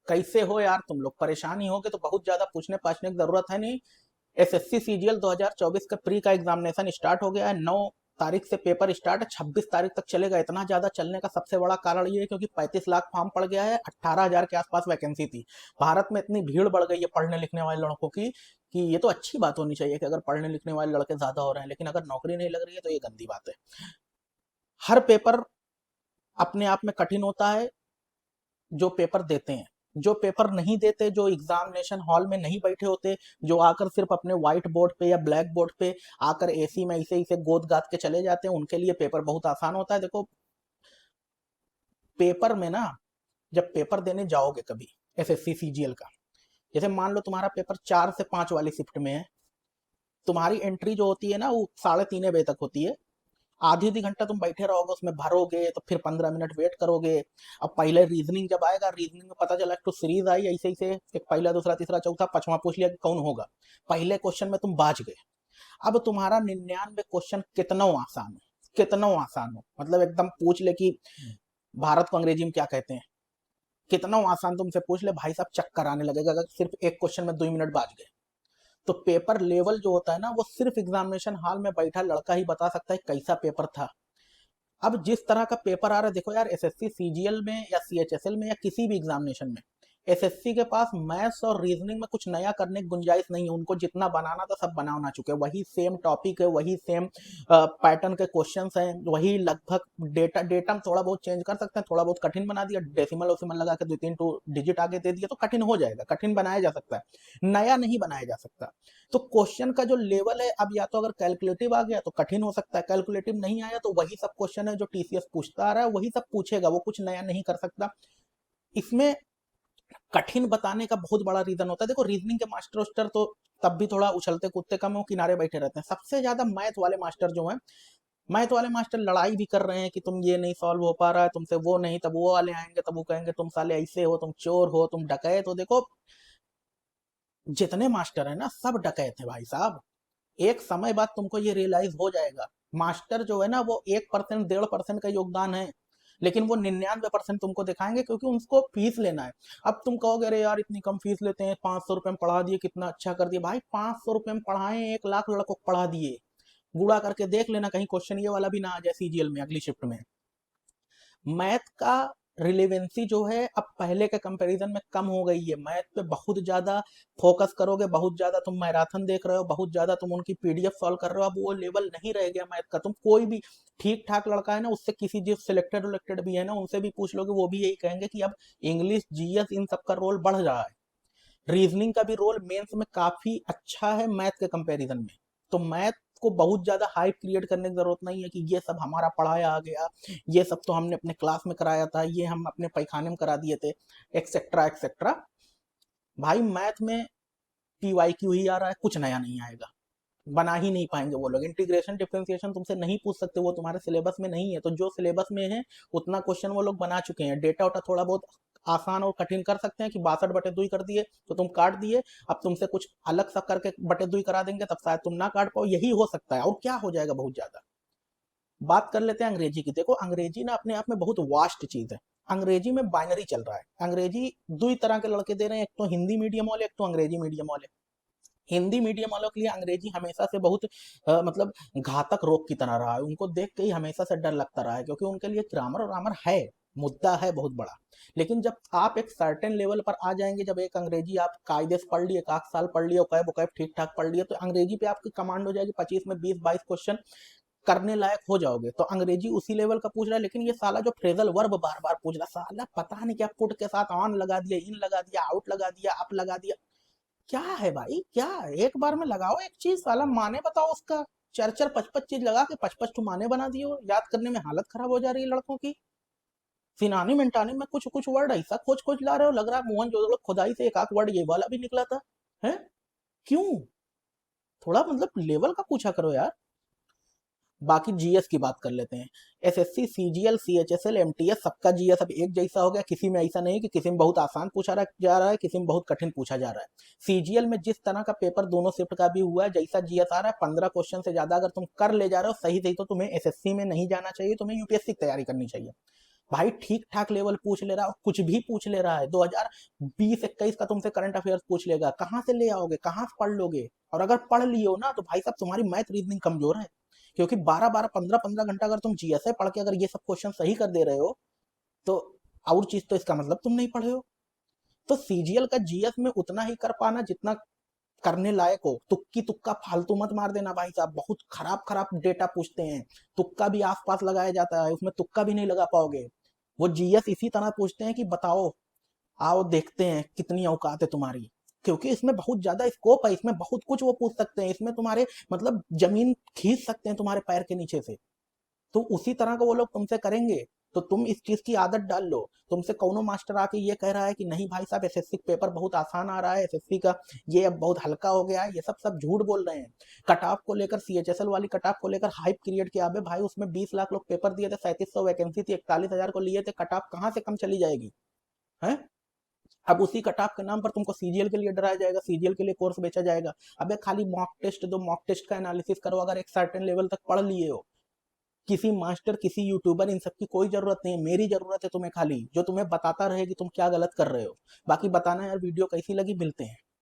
कैसे हो यार, तुम लोग परेशान ही होगे तो बहुत ज्यादा पूछने पाछने की जरूरत है नहीं। एसएससी सीजीएल 2024 का प्री का एग्जामिनेशन स्टार्ट हो गया है। 9 तारीख से पेपर स्टार्ट है, 26 तारीख तक चलेगा। इतना ज्यादा चलने का सबसे बड़ा कारण ये है क्योंकि 35 लाख फॉर्म पड़ गया है, 18,000 के आसपास वैकेंसी थी। भारत में इतनी भीड़ बढ़ गई है पढ़ने लिखने वाले लड़कों की कि ये तो अच्छी बात होनी चाहिए कि अगर पढ़ने लिखने वाले लड़के ज्यादा हो रहे हैं, लेकिन अगर नौकरी नहीं लग रही है तो ये गंदी बात है। हर पेपर अपने आप में कठिन होता है जो पेपर देते हैं। जो पेपर नहीं देते, जो एग्जामिनेशन हॉल में नहीं बैठे होते, जो आकर सिर्फ अपने व्हाइट बोर्ड पे या ब्लैक बोर्ड पे आकर एसी में इसे इसे गोद गाद के चले जाते हैं, उनके लिए पेपर बहुत आसान होता है। देखो, पेपर में ना, जब पेपर देने जाओगे कभी एसएससी सीजीएल का, जैसे मान लो तुम्हारा पेपर 4 से 5 वाली शिफ्ट में है, तुम्हारी एंट्री जो होती है ना वो 3:30 बजे तक होती है। आधी आधी घंटा तुम बैठे रहोगे, उसमें भरोगे तो फिर 15 मिनट वेट करोगे। अब पहले रीजनिंग जब आएगा, रीजनिंग में पता चला तो सीरीज आई ऐसे ही से, एक पहला दूसरा तीसरा चौथा पांचवा पूछ लिया कि कौन होगा। पहले क्वेश्चन में तुम बाज गए। अब तुम्हारा 99 क्वेश्चन कितना आसान हो, कितना आसान हो, मतलब एकदम पूछ ले कि भारत को अंग्रेजी में क्या कहते हैं, कितना आसान तुमसे पूछ ले, भाई साहब चक्कर आने लगेगा अगर सिर्फ एक क्वेश्चन में 2 मिनट बाज गए। तो पेपर लेवल जो होता है ना, वो सिर्फ एग्जामिनेशन हॉल में बैठा लड़का ही बता सकता है कैसा पेपर था। अब जिस तरह का पेपर आ रहा है, देखो यार, एसएससी सीजीएल में या सीएचएसएल में या किसी भी एग्जामिनेशन में एसएससी के पास मैथ्स और रीजनिंग में कुछ नया करने की गुंजाइश नहीं है। उनको जितना बनाना था सब बना चुके हैं, वही सेम टॉपिक है, वही सेम पैटर्न के क्वेश्चंस हैं, वही लगभग डेटा डेटा में थोड़ा बहुत चेंज कर सकते हैं, थोड़ा बहुत कठिन बना दिया, डेसिमल वोसिमल लगा के 2-3 डिजिट आगे दे दिया तो कठिन हो जाएगा, कठिन बनाया जा सकता है, नया नहीं बनाया जा सकता। तो क्वेश्चन का जो लेवल है, अब या तो अगर कैलकुलेटिव आ गया तो कठिन हो सकता है, कैलकुलेटिव नहीं आया तो वही सब क्वेश्चन है जो टीसीएस पूछता आ रहा है, वही सब पूछेगा, वो कुछ नया नहीं कर सकता। इसमें कठिन बताने का बहुत बड़ा रीजन होता है। देखो, रीजनिंग के मास्टर वास्टर तो तब भी थोड़ा उछलते कूदते कम, वो किनारे बैठे रहते हैं। सबसे ज्यादा मैथ वाले मास्टर जो हैं, मैथ वाले मास्टर लड़ाई भी कर रहे हैं कि तुम ये नहीं सॉल्व हो पा रहा है तुमसे, वो नहीं, तब वो वाले आएंगे तब वो कहेंगे तुम साले ऐसे हो, तुम चोर हो, तुम डकैत हो। देखो, जितने मास्टर है ना सब डकैत है भाई साहब। एक समय बाद तुमको ये रियलाइज हो जाएगा। मास्टर जो है ना वो 1% 1.5% का योगदान है, लेकिन वो 99% तुमको दिखाएंगे क्योंकि उनको फीस लेना है। अब तुम कहोगे अरे यार इतनी कम फीस लेते हैं, 500 रुपये में पढ़ा दिए, कितना अच्छा कर दिया। भाई 500 रुपये में पढ़ाए, 1 लाख लड़कों को पढ़ा दिए। गुड़ा करके देख लेना कहीं क्वेश्चन ये वाला भी ना आ जाए सीजीएल में अगली शिफ्ट में। मैथ का रिलेवेंसी जो है अब पहले के कंपैरिजन में कम हो गई है। मैथ पे बहुत ज्यादा फोकस करोगे, बहुत ज्यादा तुम मैराथन देख रहे हो, बहुत ज्यादा तुम उनकी पीडीएफ सॉल्व कर रहे हो, अब वो लेवल नहीं रह गया मैथ का। तुम कोई भी ठीक ठाक लड़का है ना, उससे किसी जो सिलेक्टेड उलेक्टेड भी है ना, उनसे भी पूछ लोगे, वो भी यही कहेंगे कि अब इंग्लिश जीएस इन सब का रोल बढ़ रहा है। रीजनिंग का भी रोल मेंस में काफी अच्छा है मैथ के कंपैरिजन में। तो मैथ को बहुत ज्यादा हाइप क्रिएट करने की जरूरत नहीं है कि ये सब हमारा पढ़ाया आ गया, ये सब तो हमने अपने क्लास में कराया था, ये हम अपने पैखाने में करा दिए थे, एक्सेट्रा एक्सेट्रा। भाई मैथ में पीवाईक्यू ही आ रहा है, कुछ नया नहीं आएगा, बना ही नहीं पाएंगे वो लोग। इंटीग्रेशन डिफरेंशिएशन तुमसे नहीं पूछ सकते, वो तुम्हारे सिलेबस में नहीं है। तो जो सिलेबस में है उतना क्वेश्चन वो लोग बना चुके हैं। डेटा उटा थोड़ा बहुत आसान और कठिन कर सकते हैं कि 62/2 कर दिए तो तुम काट दिए, अब तुमसे कुछ अलग सा करके बटे 2 करा देंगे तब शायद तुम ना काट पाओ, यही हो सकता है। और क्या हो जाएगा बहुत ज्यादा। बात कर लेते हैं अंग्रेजी की। देखो, अंग्रेजी ना अपने आप में बहुत वास्ट चीज है। अंग्रेजी में बाइनरी चल रहा है। अंग्रेजी दो ही तरह के लड़के दे रहे हैं, एक तो हिंदी मीडियम वाले, एक तो अंग्रेजी मीडियम वाले। हिंदी मीडियम वालों के लिए अंग्रेजी हमेशा से बहुत मतलब घातक रोग की तरह रहा है। उनको देख के ही हमेशा से डर लगता रहा है क्योंकि उनके लिए ग्रामर और ग्रामर है, मुद्दा है बहुत बड़ा। लेकिन जब आप एक सर्टेन लेवल पर आ जाएंगे, जब एक अंग्रेजी आप कायदे से पढ़ लिए, 1 आध साल पढ़ लिए, कैब वकैब ठीक ठाक पढ़ लिए, तो अंग्रेजी पे आपकी कमांड हो जाएगी, 25 में 20-22 क्वेश्चन करने लायक हो जाओगे। तो अंग्रेजी उसी लेवल का पूछ रहा है। लेकिन ये साला जो फ्रेजल वर्ब बार बार पूछ रहा, साला पता नहीं क्या पुट के साथ ऑन लगा दिया, इन लगा दिया, आउट लगा दिया, अप लगा दिया। क्या है भाई, क्या एक बार में लगाओ एक चीज, साला माने बताओ उसका। 4-4 5-5 चीज लगा के 5-5 ठो माने बना दिए हो। याद करने में हालत खराब हो जा रही है लड़कों की। सिनानी मिंटाने में कुछ कुछ वर्ड ऐसा खोज खोज ला रहे हो, लग रहा है मोहन जोदड़ो खुदाई से एक आध वर्ड ये वाला भी निकला था। है क्यों? थोड़ा मतलब लेवल का पूछा करो यार। बाकी जीएस की बात कर लेते हैं। एसएससी सीजीएल सीएचएसएल एमटीएस सबका जीएस अब एक जैसा हो गया। किसी में ऐसा नहीं कि किसी में बहुत आसान पूछा जा रहा है, किसी में बहुत कठिन पूछा जा रहा है। सीजीएल में जिस तरह का पेपर दोनों शिफ्ट का भी हुआ है, जैसा जीएस आ रहा है, 15 क्वेश्चन से ज्यादा अगर तुम कर ले जा रहे हो सही सही, तो तुम्हें एसएससी में नहीं जाना चाहिए, तुम्हें यूपीएससी की तैयारी करनी चाहिए। भाई ठीक ठाक लेवल पूछ ले रहा है, कुछ भी पूछ ले रहा है, 2020-21 का तुमसे करंट अफेयर्स पूछ लेगा, कहाँ से ले आओगे, कहाँ से पढ़ लोगे? और अगर पढ़ लियो ना तो भाई साहब तुम्हारी मैथ रीजनिंग कमजोर है, क्योंकि 12-12 15-15 घंटा अगर तुम जीएसए पढ़ के अगर ये सब क्वेश्चन सही कर दे रहे हो तो और चीज तो इसका मतलब तुम नहीं पढ़े हो। तो सीजीएल का जीएस में उतना ही कर पाना जितना करने लायक हो। तुक्की तुक्का फालतू मत मार देना भाई साहब, बहुत खराब खराब डेटा पूछते हैं, तुक्का भी आसपास लगाया जाता है, उसमें तुक्का भी नहीं लगा पाओगे। वो जीएस इसी तरह पूछते हैं कि बताओ, आओ देखते हैं कितनी औकात है तुम्हारी, क्योंकि इसमें बहुत ज्यादा स्कोप है, इसमें बहुत कुछ वो पूछ सकते हैं, इसमें तुम्हारे मतलब जमीन खींच सकते हैं तुम्हारे पैर के नीचे से। तो उसी तरह का वो लोग तुमसे करेंगे, तो तुम इस चीज की आदत डाल लो। तुमसे कौनो मास्टर आके ये कह रहा है कि नहीं भाई साहब एसएससी पेपर बहुत आसान आ रहा है, एसएससी का ये अब बहुत हल्का हो गया है, ये सब सब झूठ बोल रहे हैं। कट ऑफ को लेकर, सीएचएसएल वाली कट ऑफ को लेकर हाइप क्रिएट किया, अबे भाई उसमें 20 लाख लोग पेपर दिए थे, 3700 वैकेंसी थी, 41,000 को लिए थे, कट ऑफ कहाँ से कम चली जाएगी है? अब उसी कट ऑफ के नाम पर तुमको सीजीएल के लिए डराया जाएगा, सीजीएल के लिए कोर्स बेचा जाएगा। अबे खाली मॉक टेस्ट दो, मॉक टेस्ट का एनालिसिस करो, अगर एक सर्टेन लेवल तक पढ़ लिए हो। किसी मास्टर, किसी यूट्यूबर, इन सब की कोई जरूरत नहीं है, मेरी जरूरत है तुम्हें खाली, जो तुम्हें बताता रहे कि तुम क्या गलत कर रहे हो। बाकी बताना यार वीडियो कैसी लगी, मिलते हैं।